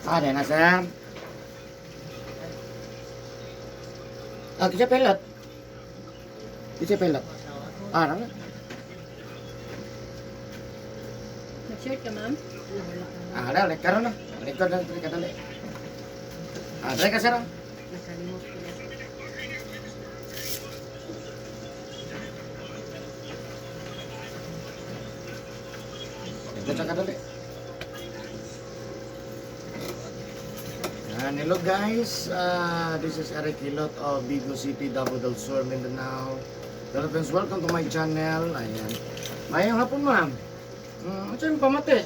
Ada na sir. Kita pelot. Kita pelot. Ano na? Nag-shirt ka, ma'am? Dali, karon na. Record na ka dali. Dali ka sir. Nakalimot ko na. Record ka dali. Hello guys, this is Eric Hilot of Bigo City, Davao del Sur, Mindanao. Hello friends, welcome to my channel. Ayan. Mayang hapon ma'am. Ano yung pamati?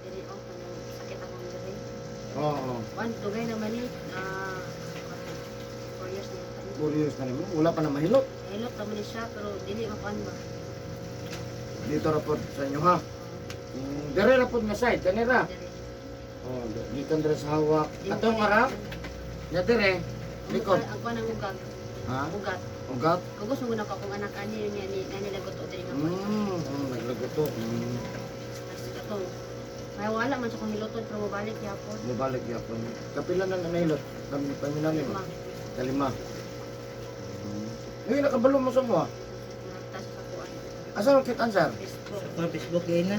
Dili ako kanang sakit akong diri. Oo. One tugay naman ni 4 years na yata. Curious na naman. Wala pa na mahilot. Hilot naman ni siya pero dili makuan ba. Dito rapod sa inyo ha. Dire rapod nga side, kanira. Diri. Oh, dito dire sa hawak. Atong harap. Ya dire. Likod. Ang kuan ang ugag. Ha? Ugat. Ugat. Kung gusto mo na ka kung anak ani ni lagot o diri nga kuan. Naglagot to. Ito. May wala man sa kong hilotod pero mabalik yapon. Mabalik yapon. Kapila na nahilot. Kami paminamin mo. Kalima. Ngayon nakabalo mo sa mo ha. Nagtas sa kuan. Asa ang kit answer? Facebook. Sa Facebook yun na.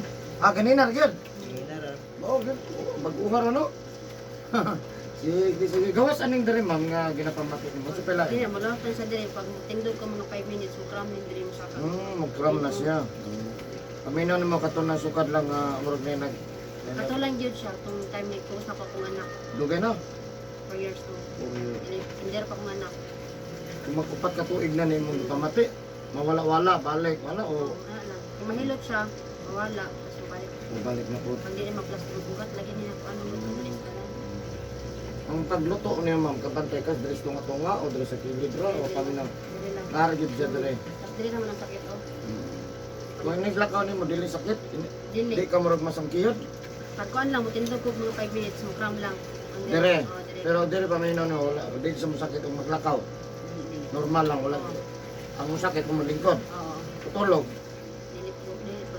Ganina gyud. Hindi na ra. Oo, gyud. Bag-uhar ano? Sige, gawas aning diri ma'am nga ginapamati mo sa pila. Dili mo lang sa diri pag tindog ka mga 5 minutes mo kram ni diri mo sa ka. Magkram na siya. Paminaw nimo katon na sukad lang murag na nag Ato lang gyud siya tong time ni close na ko kong anak. dugay na. 4 years to. Hindi ra pa kong anak. Kung mag-upat ka tuig na nimo pamati, mawala-wala balik wala o Wala lang. Kung mahilot siya, mawala. Tapos mabalik. balik na po. Pag di na mag-plastic ng ugat, lagi niya kung ano yung tulis ka lang. Ang pagluto niya ma'am, kabantay ka diri sa tunga o diri sa kilid ra o paminaw. Dili lang. Naragid siya diri. Tapos dili naman ang sakit oh. Kung naglakaw nimo dili sakit, Dili. di ka murag masangkiyod. Pag kuan lang, mutindog ko mga 5 minutes, mo kram lang. Ang Dire. Oh, dire. Pero dire paminaw na wala. Di sa masakit ang maglakaw. Dili. Normal lang wala. Ang sakit mo lingkod. Oo. Tutulog. Dili po. Dili po.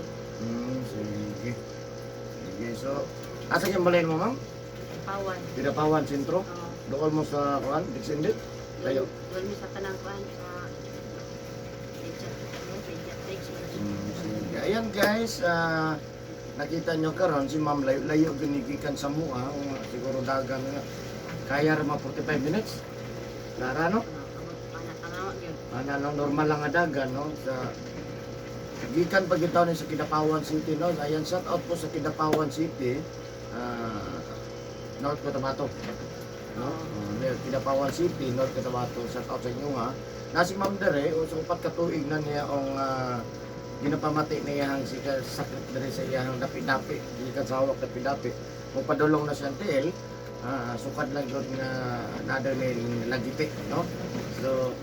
Sige. Sige, so asa yung balay mo ma'am? Pawan. Pinapawan sentro. Oo. Doon mo sa kuan, Dixindit. Tayo. Doon mi sa tanang kuan sa pediatrics. Sige. Ayan guys, nakita nyo karon si ma'am layo ginigikan sa mua, siguro dagan nga. Kaya rin mga 45 minutes. Lara no? Anak-anak yun. Ano normal lang nga dagan no sa gikan pagitaw ni sa Kidapawan City no. Ayan, shout out po sa Kidapawan City. North Cotabato. No? Kidapawan City, North Cotabato. Shout out sa inyo ha. Nasi Ma'am Dere, o sa upat ka tuig na niya ang ginapamati niya ang sakit dere sa iyang dapi-dapi. Gikan sa hawak dapi-dapi. Kung padulong na siya tiil, sukad lang yun nga nada ni lagiti. No? So,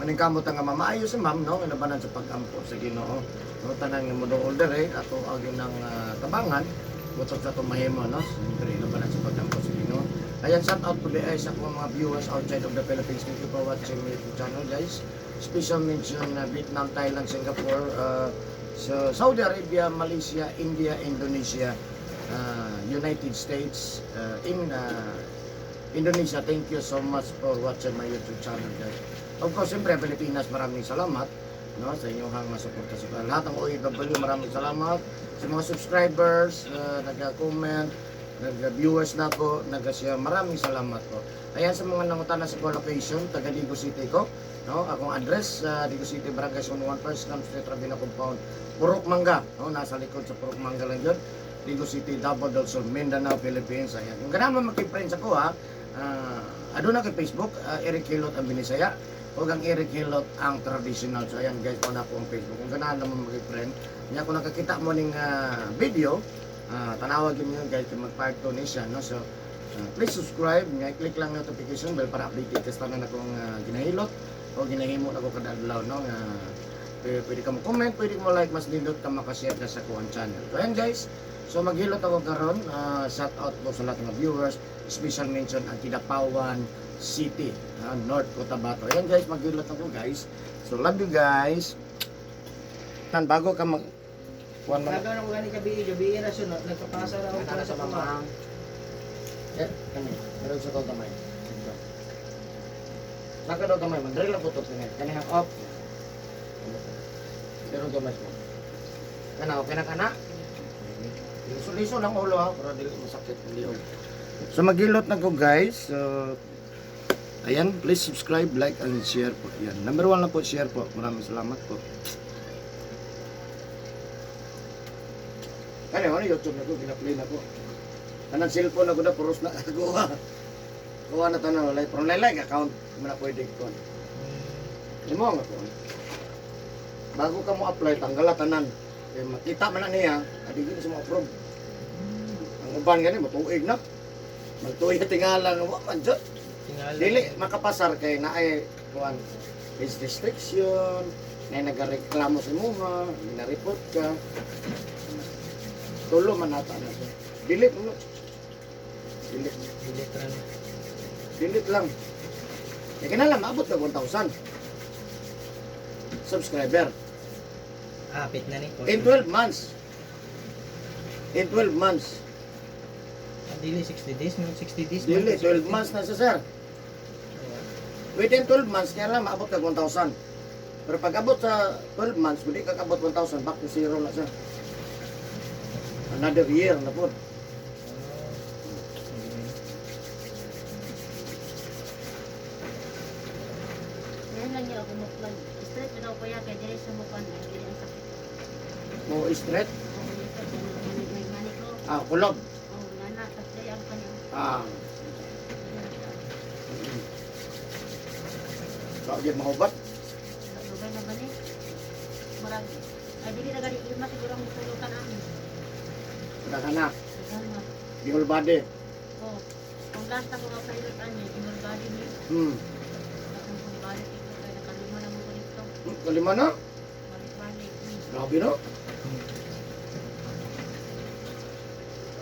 maningkamot nga mamaayo si ma'am no nabanan sa pag-ampo sa Ginoo no tanan nga moduol dere ato agi ng tabangan butot sa tumahimo no siyempre nabanan sa pag-ampo sa Ginoo. Ayan, shout out po sa mga viewers outside of the Philippines. Thank you for watching my YouTube channel guys. Special mention na Vietnam, Thailand, Singapore, so Saudi Arabia, Malaysia, India, Indonesia, United States, Indonesia. Thank you so much for watching my YouTube channel guys. Of course, siyempre, Pilipinas, maraming salamat no, sa inyong masuporta sa lahat ng OFW, maraming salamat sa mga subscribers, nag-comment, nag-viewers na ako, nag-share, maraming salamat po. Ayan sa mga nangutana sa location, taga Digo City ko, no, akong address, Digo City, Barangay 101 First Camp Street, Rabina Compound, Purok Mangga, no, nasa likod sa Purok Mangga lang yun, Digo City, Davao del Sur, Mindanao, Philippines. Ayan, kung ganun mo mag-friends ako ha, aduna kay Facebook, Eric Hilot ang binisaya, o ang Eric Hilot ang traditional. So ayan guys, po na po ang Facebook. Kung ganahan naman mag-friend, niya kung nakakita mo ng video, tanawagin nyo guys kung mag-part donation. No? So please subscribe, niya click lang notification bell para update kasi na akong ginahilot o ginahimo na ako kada adlaw. No? Pwede ka mo comment, pwede mo like, mas nindot ka makashare na sa kuhan channel. So ayan guys, so maghilot ako karon, shout out po sa lahat ng viewers, special mention ang Kidapawan City, North Cotabato. Ayan guys, maghilot ako guys. So love you guys. Bago ka mag kuan man. Bago nang gani gabi na sunod, nagpapasa ra ako para sa mga Eh, kani, meron sa tao kamay. Ito. Saka daw kamay, mandali lang putok kani. Kani hang up. Meron kamay mo. Kana, okay na kana? Liso-liso lang ulo ha, para dili masakit ang liog. So magilot na ko guys. So, ayan, please subscribe, like, and share po. Yan. Number 1 lang po, share po. Maraming salamat po. Ano, YouTube na ko, gina-play na ko. Kanang cellphone na ko na, puros na kuha. Kuha na tanong, like, from like account, mo na pwede ko. Hindi mo nga ko. Bago ka mo apply, tanggal tanan. Kaya makita man na niya, adigin sa mga approve. Ang uban gani, matuig na. Magtuig na tingala nga, man dyan. Dili, makapasar kay na ay, kuhan, age restriction, na nagareklamo sa mga, na-report ka. Tulo man nata na siya. Delete mo. Delete lang. Kaya kinala, maabot ka 1,000 subscriber. Pit na ni. In 12 months. In 12 months. Dili 60 days, no 60 days. Dili, 12 months na siya, sir. Within 12 months, kaya lang maabot ka 1,000. Pero pag abot sa 12 months, hindi ka abot 1,000, back to zero na siya. Another year na po. Ngayon lang niya ako muklan. Straight na daw kaya kaya dire sa muklan. Hindi ang sakit. Mo straight. May mani ko. Kulog. Oh, nana. Tapos day ang kanya. Kaya mahubat. Sabay na ba ni? Marag. Ay, dili na gani. Ima siguro ang tulutan namin. Nakanak. Gana. The whole body. Oh. Kung last ako nga pilot ani, inol body ni. Kung balik ito kaya nakalima na mo ko dito. Kalima na. Balik-balik. Grabe no.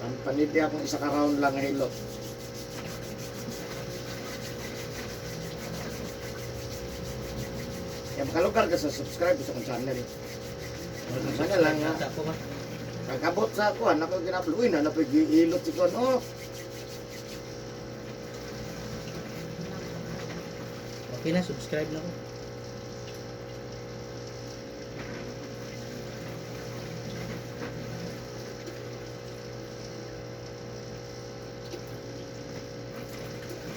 Ang panidi akong isa ka round lang ng hilo. Kaya makalugar ka sa subscribe sa akong channel. Ang channel lang nga. Ako ba? Kagabot sa ako, ako ginapluin na napag-iilot si Kon. Oh, Okay na, subscribe na ko.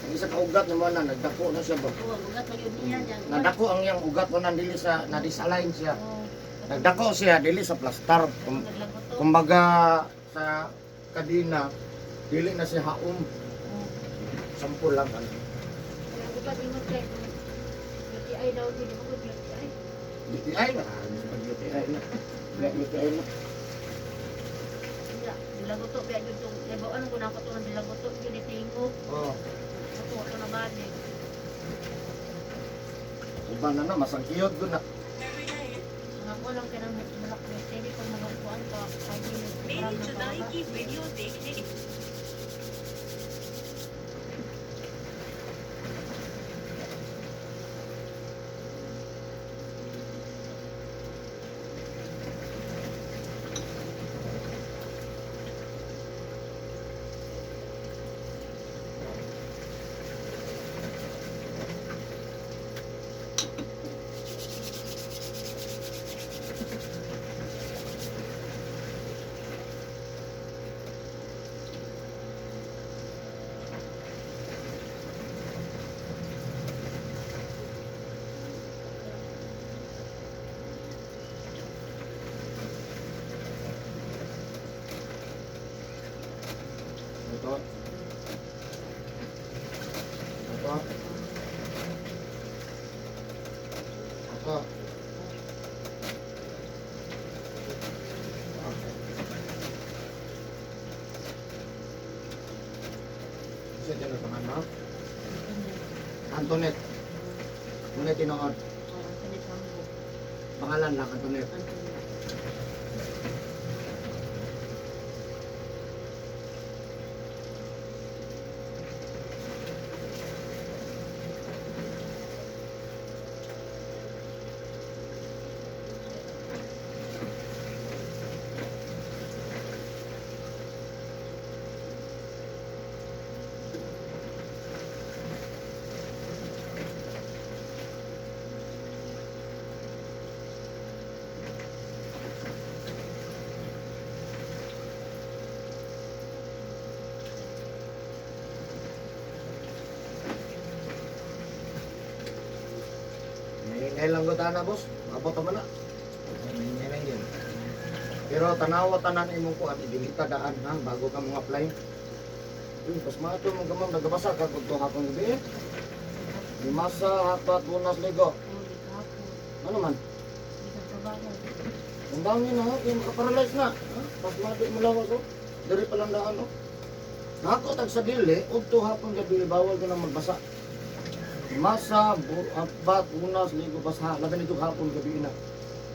ang isa ka ugat naman na, nagdako na siya ba? Oo, bugat na yun niya dyan. Nadako ang iyang ugat mo nang dili sa, na-disalign siya. Oo. Nagdako siya, dili sa plaster. Naglagot to. Kumbaga sa kadina, dili na siya haom. Oo. Sampul lang. Ano. Kaya bugat ingot kay UTI daw din ako UTI. UTI na. UTI na. UTI na. Dilagot to kaya jud tong lebaan ko na ko to dilagot to jud itingo. Oh, Ako to na bali. uban na masangkiyot ko na. Ang ako lang kaya nang malak na steady pag magakuan pa kay मेरी जुदाई की वीडियो देखने के Ito. Ito. Ito. Siya dyan ang pangalan mo? Antoinette. Muna tinood. Pangalan lang, Antoinette. Kailan ko na boss? Abot man na. Hindi lang yun. Pero tanawa tanan imong kuan dili ka daan ha bago ka mga apply. Uy, pas mato mong gamang nagabasa ka kung hapon gabi. Limasa, hapat, bunas, ligo. Ulit hapon. Ano man? Hindi ka trabaho. Ang dami na ha, kaya makaparalyze na. Ha? Pas mato mo lawas oh. Dari pa lang daan oh. Nako tag sa dili, udto hapon gabi bawal ko na magbasa. Limasa, hapat, bunas, ligo, basa. Labi nito hapon gabi na.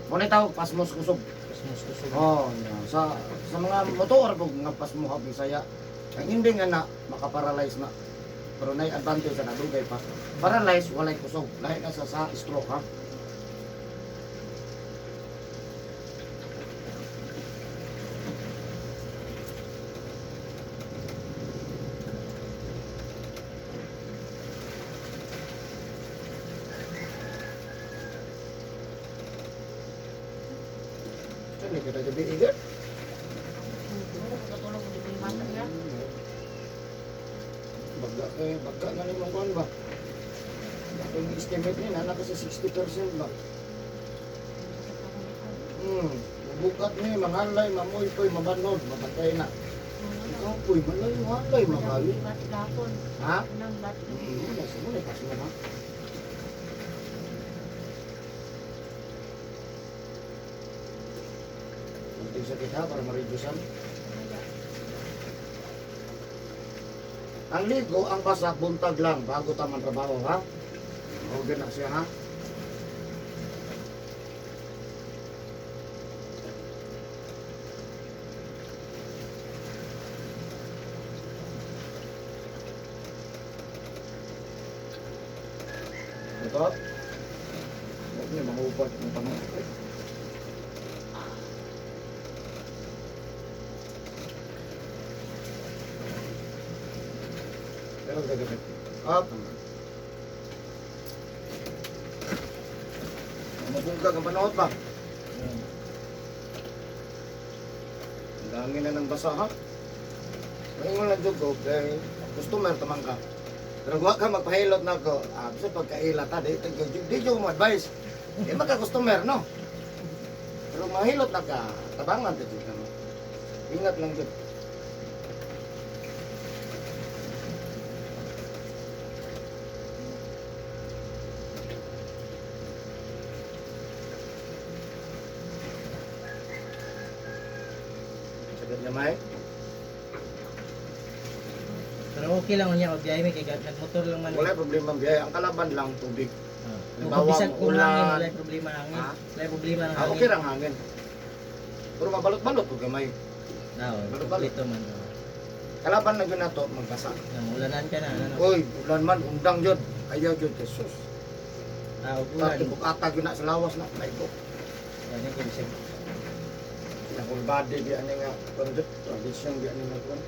Muna tawag pasmos kusog. Mas kusog. Oh, yeah. Sa mga motor kung nga pasmo ha Bisaya. Ang hindi nga na makaparalyze na. Pero na advantage na dugay pa. Paralyze walay kusog. Lahi na sa stroke ha. Ini kita jadi ingat. Katulog ko dito yung mata niya. Bagga na limang kuan ba? Yung estimate niya na kasi 60% ba? Bukat ni mangalay, mamoy poy, mabanod, mabantay na. Ikaw poy, malay, malay, makali. Bat gapon. Ha? Nang bat. Nasa mo na pasmo ha. Penting sakit ha para ma-reducean. Ang ligo, ang basa, buntag lang bago taman trabaho ha. O na siya ha. Ito. Huwag niya mahupad ng panahon. Pero gagamit. Up. Mabungkag ang panahon pa. Ang dami na ng basa ha. Ngayon mo lang dyan ko, kay customer tamang ka. Pero huwag ka magpahilot na ko. Kasi pagkailat ha, di dyan mo advice. Eh magka-customer no. Pero mahilot na ka, tabangan dito ka. Ingat lang dyan. Sagad niya may. Pero okay lang niya og biyahe kay nagmotor lang man. Wala problema ang biyahe. Ang kalaban lang tubig. Kung Halimbawa, bisag kung ulan. hangin, wala problema ang hangin. Ha? Wala problema ang Ah, hangin. okay lang hangin. Pero mabalot-balot ko gamay. Oo, Balot-balot. kompleto man. Kalaban na yun na to, magbasa. Ulanan ka na ano. Uy, ulan man, undang yun. Ayaw yun, Jesus. Ah, ulan. Pati bukatag yun na sa lawas na. May ko. Yan yung bisag. Yung whole body, di ano nga, tradition, di ano nga.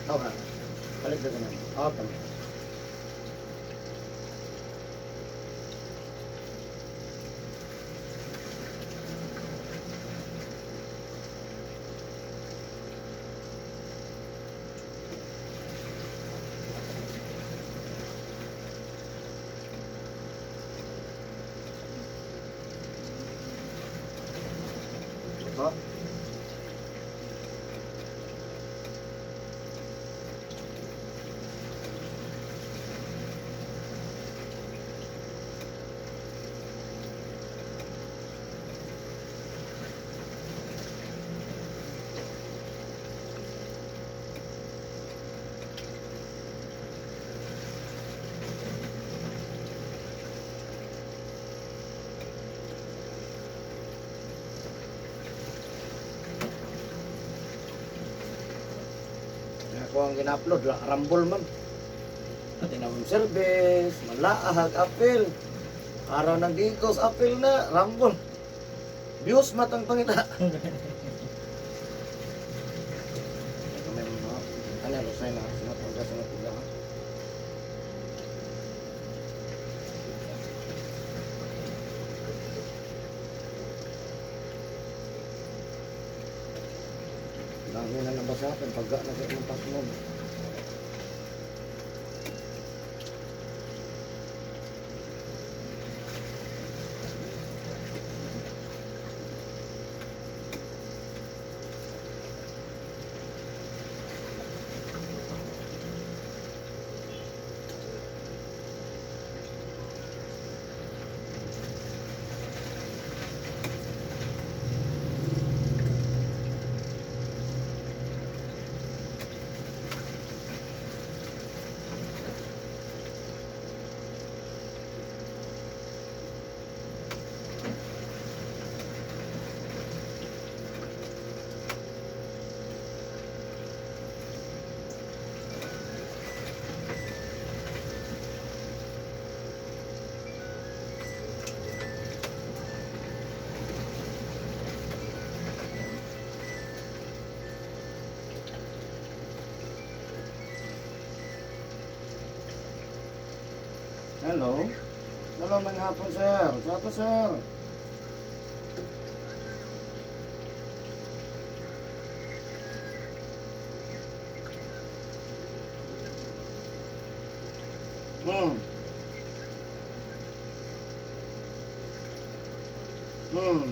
Okay. Balik na naman. Okay. Ito. Ako ang gina-upload, Rumble man. Tinawang service, malaahag, apel. Araw ng Digos, apel na, Rumble. Views matang pangita. Ano, Rosay na, sinapagda sa natuga. Ang ina na ba sa akin? Pagka nag-impas mo. Hello? Hello, mga hapon, sir. Sapa, sir. Hmm. Hmm.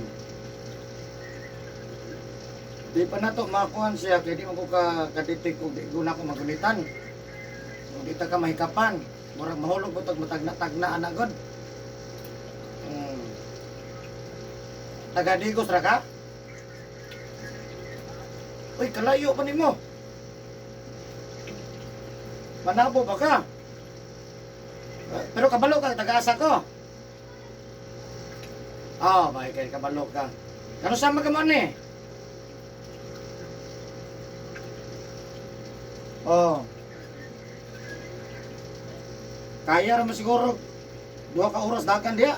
Di pa na to makuhan siya, kaya di mo ko ka-detect kung di ko na ako magulitan. Kung di ta ka mahikapan. Murag mahulog mo tag matagna anak god. Taga-Digos ra ka? Uy, kalayo pa nimo. Manabo ba ka? Pero kabalo ka, taga-asa ko. Oh, may kay kabalo ka. Kano sama ka man eh? Oh. Kaya raman siguro 2 ka oras dagan dia.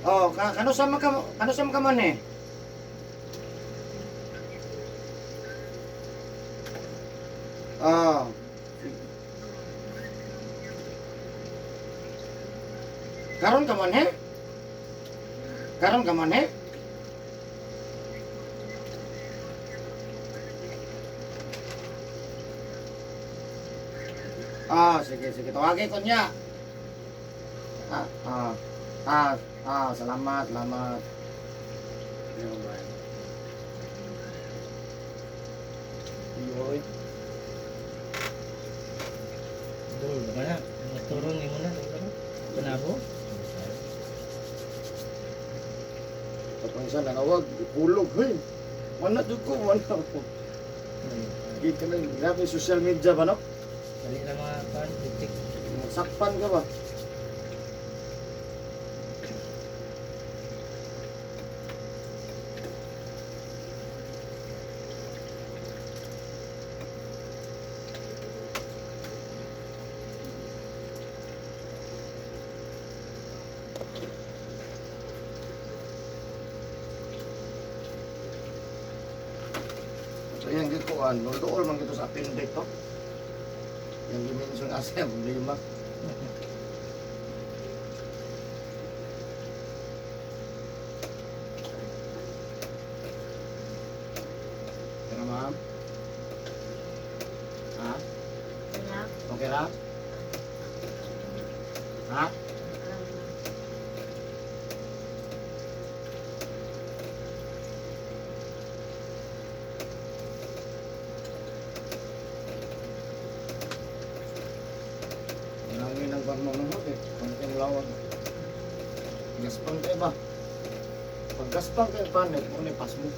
Oh, kano sama ka man eh? Oh. Karon ka man eh? Karon ka man eh? Sige, tawagin ko niya. Salamat. Yoy. Dol, naman na. Turun ni mo na. Panabo? Kapag isa nanawag, ipulog. Hey, mana ko, mana ko. Kita na, grabe social media ba no? Dali na mga pan, titik. Sakpan ka ba? So yan gikuan, dool man gito sa appendix to. Yang dimension asa problema. Pero ma'am? Ha? Kaya, Okay ra? Ha? Nangin ang pagmamahal eh. Konting lawag. Gaspang kayo ba? Pag gaspang kayo panet, kung pas mo.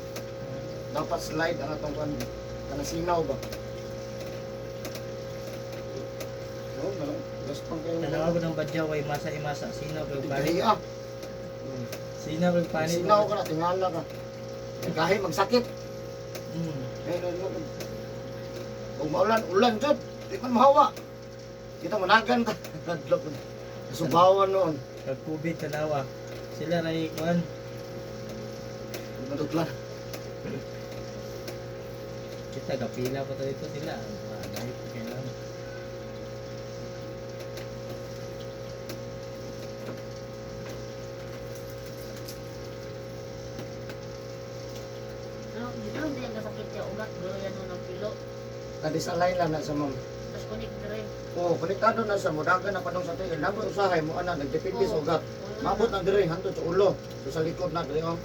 Dapat slide ang atong pan. Kanasinaw ba? Oo, no, gaspang kayo. Tanawa ko ng badyaw ay masa-imasa. Sinaw ko yung panit. Dali ah. Sinaw ko yung panit. Sinaw ka na, tingala ka. Kahit magsakit. Eh, kung maulan, ulan dyan. Di man mahawa. Kita managan ka. Subawan noon. Pag COVID tanawa. Sila na ikuan. Maduklan. Kita kapila pa dito sila. Dahil kailangan. hindi ang kasakit niya ugat, pero yan ng pilo. Kadisalay lang na sa ma'am. Tapos kunik dire. Oo, konektado na sa mudagan na panong sa tingin. Nabot usahay mo ana, nagdepende sa ugat. Mabot na dire hantud sa ulo. So sa likod na dire oh.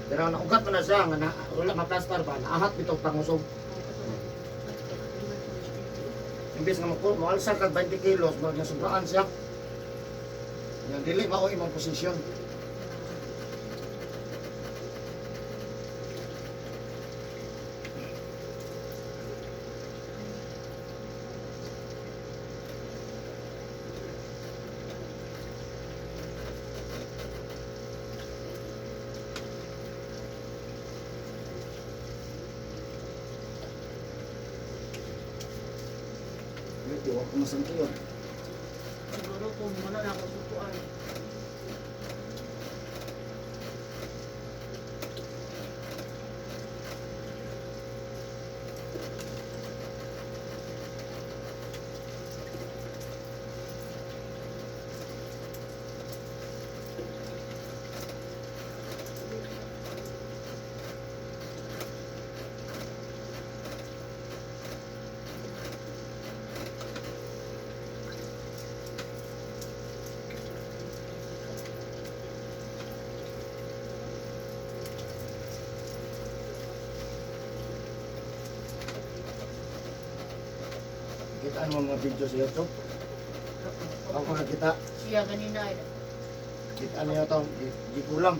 Pero na ugat man na siya nga na wala maplastar ba, naahat bitong pangusog. Imbis nga mo alsa kag 20 kilos, mo nga sobraan siya. Yang dili mao imong posisyon. Ito ako masantiyo. Siguro kung wala na ako sukuan. Kitaan mo mga video sa YouTube. Ako nakita, Siya ganina ay kitaan niyo to, di kulam.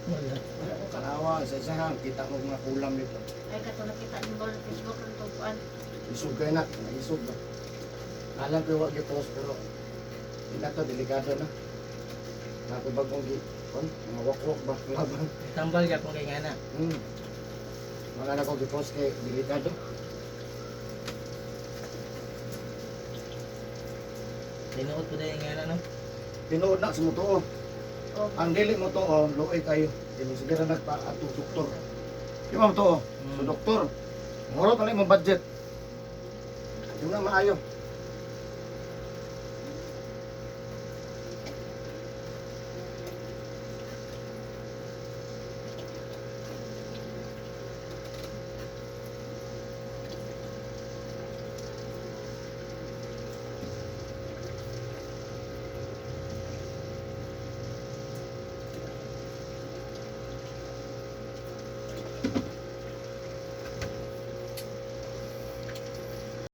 Wala. Kanawa, sa isa kita mo mga kulam dito. ay kato nakita ni mo sa Facebook ng tuguan. Isog kayo na, naisog ba? Alam ko wag i-post pero hindi na to, delikado na. Nato bagong kon, mga wakwak ba, laban. Tambal ka kung kay ngana. Mga na ko i-post kay delikado. Tinuot po dahil ngana no. Tinuod na sa mo to. O, Ang dili mo to, oh, luoy kayo. Hindi sige na nagpa-ato doktor. Di ba mo to, oh? So doktor, moro pala yung budget. Yung na maayo.